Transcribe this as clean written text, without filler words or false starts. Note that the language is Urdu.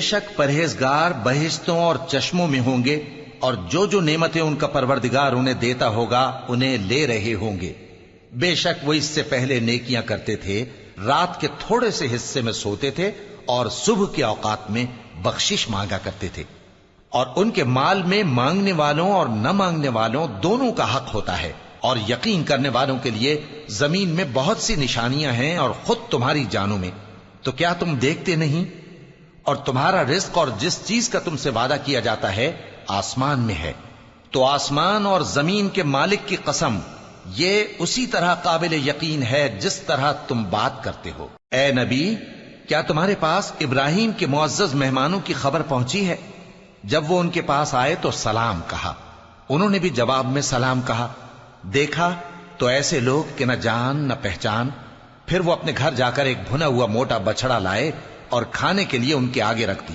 شک پرہیزگار بہشتوں اور چشموں میں ہوں گے، اور جو جو نعمتیں ان کا پروردگار انہیں دیتا ہوگا انہیں لے رہے ہوں گے۔ بے شک وہ اس سے پہلے نیکیاں کرتے تھے، رات کے تھوڑے سے حصے میں سوتے تھے اور صبح کے اوقات میں بخشش مانگا کرتے تھے، اور ان کے مال میں مانگنے والوں اور نہ مانگنے والوں دونوں کا حق ہوتا ہے، اور یقین کرنے والوں کے لیے زمین میں بہت سی نشانیاں ہیں اور خود تمہاری جانوں میں، تو کیا تم دیکھتے نہیں؟ اور تمہارا رزق اور جس چیز کا تم سے وعدہ کیا جاتا ہے آسمان میں ہے، تو آسمان اور زمین کے مالک کی قسم، یہ اسی طرح قابل یقین ہے جس طرح تم بات کرتے ہو۔ اے نبی، کیا تمہارے پاس ابراہیم کے معزز مہمانوں کی خبر پہنچی ہے؟ جب وہ ان کے پاس آئے تو سلام کہا، انہوں نے بھی جواب میں سلام کہا۔ دیکھا تو ایسے لوگ کہ نہ جان نہ پہچان۔ پھر وہ اپنے گھر جا کر ایک بھنا ہوا موٹا بچڑا لائے اور کھانے کے لیے ان کے آگے رکھ دیا۔